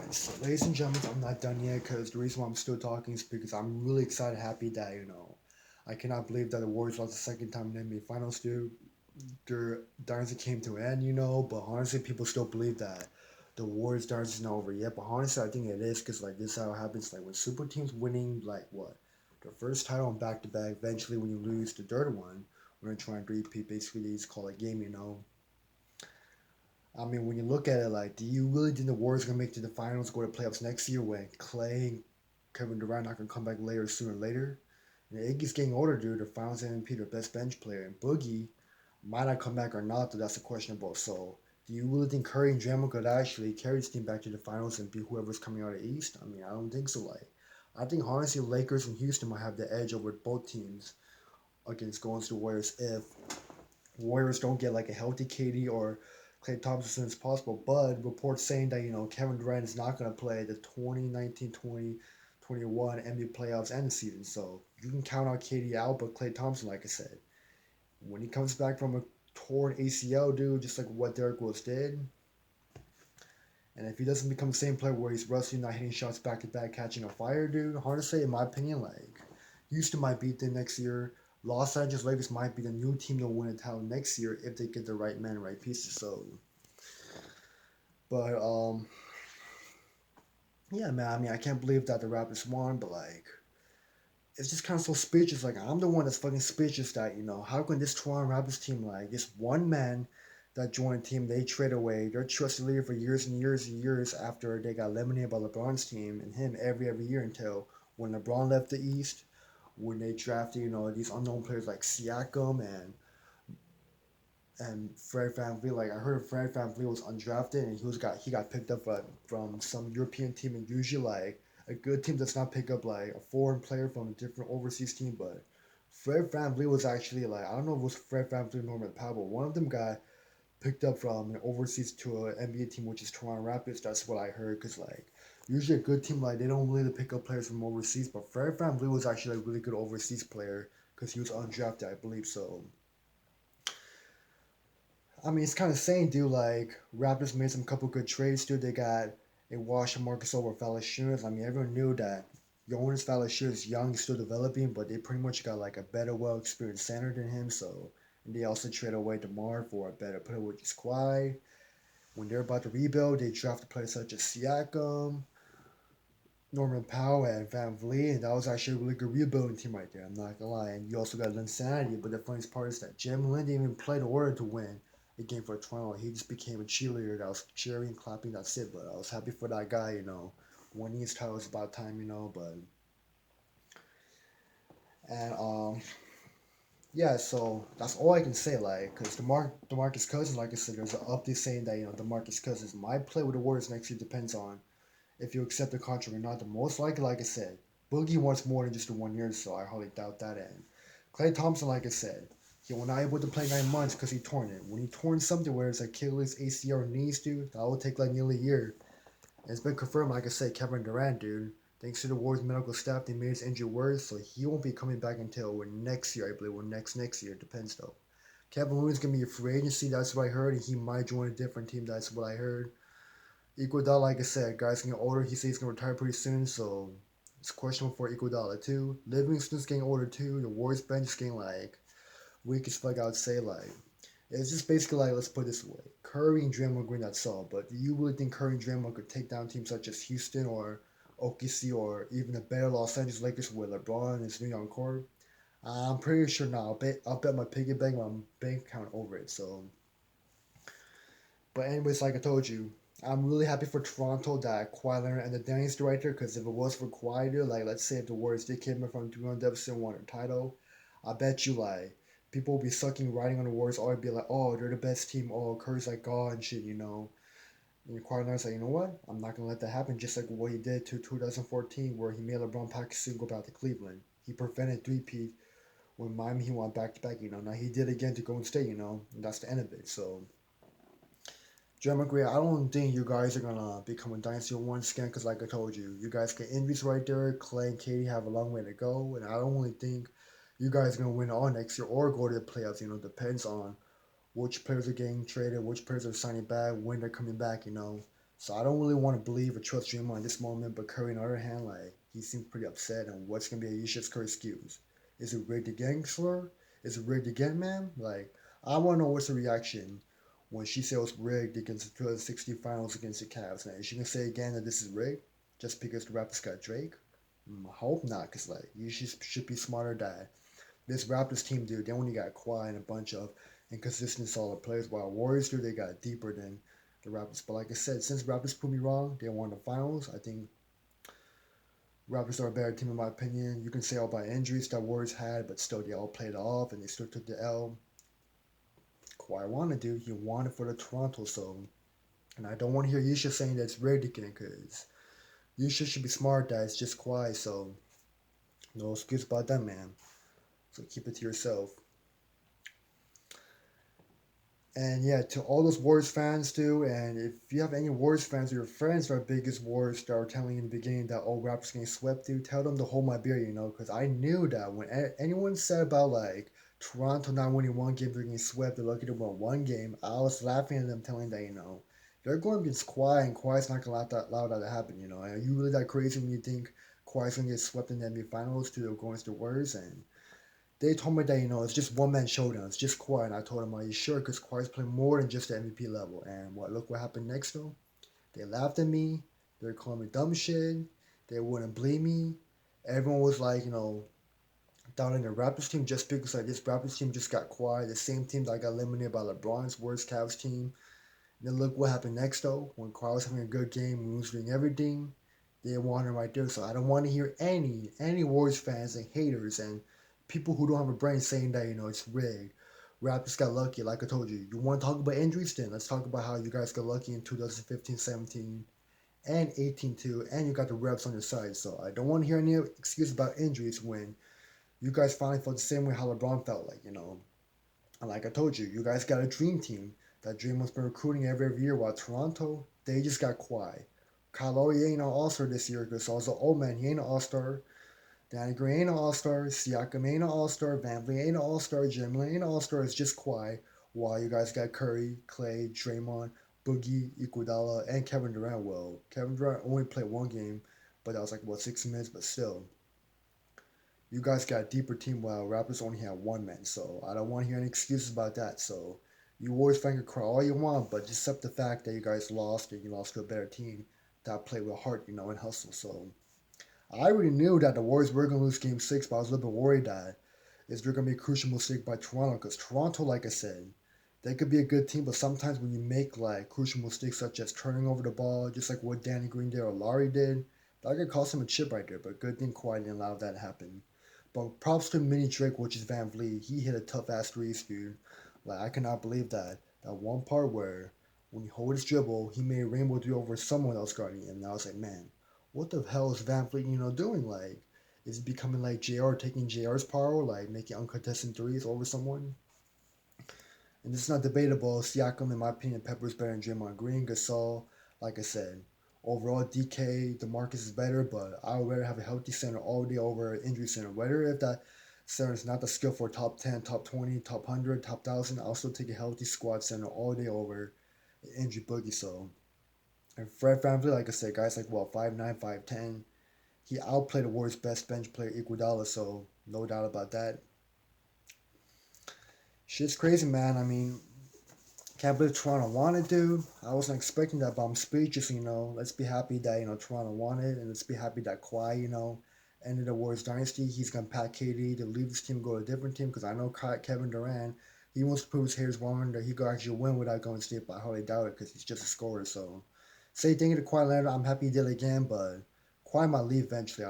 Alright, so ladies and gentlemen, I'm not done yet because the reason why I'm still talking is because I'm really excited, happy that, I cannot believe that the Warriors lost the second time in the NBA Finals, dude. Their dynasty came to an end, but honestly, people still believe that the Warriors dynasty is not over yet. But honestly, I think it is because, like, this is how it happens. Like, when super teams winning, like, what? Their first title on back to back, eventually, when you lose the third one, when you're trying to repeat, basically, it's called a game. I mean, when you look at it, like, do you really think the Warriors gonna make it to the finals, go to playoffs next year when Clay and Kevin Durant not gonna come back later, sooner or later? And Iggy's getting older, dude. The Finals MVP, their best bench player, and Boogie might not come back or not. Though that's a questionable. So, do you really think Curry and Draymond could actually carry this team back to the finals and be whoever's coming out of the East? I mean, I don't think so. Like, I think honestly, Lakers and Houston might have the edge over both teams against going to the Warriors if Warriors don't get like a healthy KD or Klay Thompson as soon as possible. But reports saying that Kevin Durant is not going to play the 2019-2021 NBA playoffs and the season. So you can count on KD out, but Klay Thompson, like I said, when he comes back from a torn ACL, dude, just like what Derrick Rose did, and if he doesn't become the same player where he's rusty, not hitting shots back to back, catching a fire, dude, hard to say in my opinion. Like Houston might beat them next year. Los Angeles Lakers might be the new team to win a title next year if they get the right man, right pieces. So, but yeah, man. I mean, I can't believe that the Raptors won, but like, it's just kind of so speechless. Like, I'm the one that's fucking speechless that how can this Toronto Raptors team like this one man that joined the team they trade away their trusted leader for years and years and years after they got eliminated by LeBron's team and him every year until when LeBron left the East, when they drafted these unknown players like Siakam and Fred VanVleet. Like I heard Fred VanVleet was undrafted and he got picked up from some European team, and usually like a good team does not pick up like a foreign player from a different overseas team. But Fred VanVleet was actually like, I don't know if it was Fred VanVleet or Norman Powell, but one of them got picked up from an overseas to an NBA team, which is Toronto Raptors. That's what I heard. Cause like usually a good team like they don't really pick up players from overseas, but Fred VanVleet was actually a really good overseas player because he was undrafted, I believe. So I mean, it's kind of saying, dude. Like Raptors made some couple good trades, dude. They got a Wash and Marcus over Valanciunas. I mean, everyone knew that Jonas Valanciunas is young, he's still developing, but they pretty much got like a better, well experienced center than him. So, and they also trade away DeMar for a better player, which is Kawhi. When they're about to rebuild, they drafted players such as Siakam, Norman Powell, and Van Vliet, and that was actually a really good rebuilding team right there. I'm not gonna lie. And you also got Linsanity, but the funniest part is that Jim Lin didn't even play the order to win the game for Toronto. He just became a cheerleader that was cheering, clapping, that's it. But I was happy for that guy, winning his title was about time, but and yeah, so that's all I can say, like, because Demarcus Cousins, like I said, there's an update saying that Demarcus Cousins might play with the Warriors next year. Depends on if you accept the contract or not. The most likely, like I said, Boogie wants more than just the 1 year, so I hardly doubt that. And Clay Thompson, like I said, he was not able to play 9 months because he torn it. When he torn something, where it's Achilles, ACL, or knees, dude, that will take like nearly a year. And it's been confirmed, like I said, Kevin Durant, dude. Thanks to the Warriors medical staff, they made his injury worse, so he won't be coming back until next year, I believe, or next year. Depends though. Kevin Looney's gonna be a free agency. That's what I heard, and he might join a different team. That's what I heard. Iguodala, like I said, guy's getting older. He says he's gonna retire pretty soon, so it's questionable for Iguodala too. Livingston's getting older too. The Warriors bench is getting like weak as fuck. I would say like it's just basically like, let's put it this way: Curry and Draymond Green, that's all. But do you really think Curry and Draymond could take down teams such as Houston or OKC or even a better Los Angeles Lakers with LeBron and his new young core? I'm pretty sure now. I'll bet my piggy bank, my bank account over it. So but anyways, like I told you, I'm really happy for Toronto that Kawhi Leonard and the Daniels director. Because if it was for Kawhi, dude, like let's say if the Warriors did came in from 2-1 deficit and won a title, I bet you like people will be sucking riding on the Warriors. Or be like, oh, they're the best team. Oh, Curry's like God and shit. And Kawhi Leonard's like, you know what? I'm not gonna let that happen. Just like what he did to 2014, where he made LeBron Paxson go back to Cleveland. He prevented three-peat when Miami he won back to back. Now he did again to Golden State. And that's the end of it. So Jeremy McGree, I don't think you guys are gonna become a dynasty once again because, like I told you, you guys get injuries right there. Clay and Katie have a long way to go, and I don't really think you guys are gonna win all next year or go to the playoffs. Depends on which players are getting traded, which players are signing back, when they're coming back. So I don't really want to believe or trust Draymond in this moment. But Curry, on the other hand, like he seems pretty upset. And what's gonna be Ayesha's Curry excuse? Is it rigged again, slur? Is it rigged again, man? Like I want to know what's the reaction when she says it was rigged against the 2016 finals against the Cavs. Now, is she gonna say again that this is rigged just because the Raptors got Drake? I hope not, cause like you should be smarter that this Raptors team, dude, they only got Kawhi and a bunch of inconsistent solid players. While Warriors, dude, they got deeper than the Raptors. But like I said, since Raptors proved me wrong, they won the finals. I think Raptors are a better team in my opinion. You can say all about injuries that Warriors had, but still they all played off and they still took the L. Kawhi wanted, dude. He wanted for the Toronto, so and I don't want to hear Yusha saying that's rigged again, because Yusha should be smart that it's just Kawhi, so no excuse about that, man. So keep it to yourself. And yeah, to all those Warriors fans too, and if you have any Warriors fans or your friends that are biggest Warriors that are telling you in the beginning that oh Raptors getting swept, dude, tell them to hold my beer, because I knew that when anyone said about like Toronto not winning one game, they're getting swept, they're lucky to win one game, I was laughing at them telling that they're going against Kawhi, and Kawhi's not gonna allow that to happen, Are you really that crazy when you think Kawhi's gonna get swept in the NBA Finals to go against the Warriors? And they told me that it's just one man showdown. It's just Kawhi, and I told them, "Are you sure?" Because Kawhi's playing more than just the MVP level. And look what happened next though. They laughed at me. They were calling me dumb shit. They wouldn't believe me. Everyone was like, down in the Raptors team just because like this Raptors team just got Kawhi, the same team that got eliminated by LeBron's worst Cavs team. And then look what happened next though. When Kawhi was having a good game, he was doing everything. They want him right there. So I don't want to hear any Warriors fans and haters and people who don't have a brain saying that it's rigged. Raptors got lucky, like I told you. You want to talk about injuries? Then let's talk about how you guys got lucky in 2015, 17, and 18 too, and you got the reps on your side. So I don't want to hear any excuse about injuries when you guys finally felt the same way how LeBron felt like. And like I told you, you guys got a dream team. That dream was been recruiting every year, while Toronto, they just got Kawhi. Kyle Lowry ain't an all-star this year because also, oh man, he ain't an all-star. Danny Green ain't an all-star. Siakam ain't an all-star. VanVleet ain't an all-star. Jim ain't an all-star. It's just Kawhi. While you guys got Curry, Clay, Draymond, Boogie, Iguodala, and Kevin Durant. Well, Kevin Durant only played one game, but that was like, what, 6 minutes? But still, you guys got a deeper team while Raptors only had one man. So I don't want to hear any excuses about that. So you Warriors fan can cry all you want, but just accept the fact that you guys lost and you lost to a better team that played with heart, and hustle. So I already knew that the Warriors were going to lose Game 6, but I was a little bit worried that is there going to be a crucial mistake by Toronto, because Toronto, like I said, they could be a good team, but sometimes when you make like crucial mistakes such as turning over the ball, just like what Danny Green did or Laurie did, that could cost him a chip right there. But good thing Kawhi didn't allow that to happen. But props to Mini Drake, which is Van Vliet. He hit a tough ass three, dude. Like I cannot believe that. That one part where when he hold his dribble, he made a rainbow three over someone else guarding him. And I was like, man, what the hell is Van Vliet, doing? Like, is it becoming like JR taking JR's power, like making uncontested threes over someone? And this is not debatable. Siakam, in my opinion, Pepper's better than Draymond Green. Gasol, like I said, overall DK, DeMarcus is better, but I would rather have a healthy center all day over an injury center. Whether if that center is not the skill for top 10, top 20, top 100, top 1,000, I'll still take a healthy squad center all day over an injury boogie. So, and Fred VanVleet, like I said, guys like, well, 5'9", 5'10", he outplayed the Warriors' best bench player, Iguodala, so no doubt about that. Shit's crazy, man. I mean, can't believe Toronto won it, dude. I wasn't expecting that, but I'm speechless. Let's be happy that, Toronto won it, and let's be happy that Kawhi, ended the Warriors dynasty. He's going to pack KD to leave this team, go to a different team, because I know Kevin Durant, he wants to prove his haters wrong that he could actually win without going to state, but I hardly doubt it because he's just a scorer. So, say thank you to Kawhi Leonard. I'm happy he did it again, but Kawhi might leave eventually.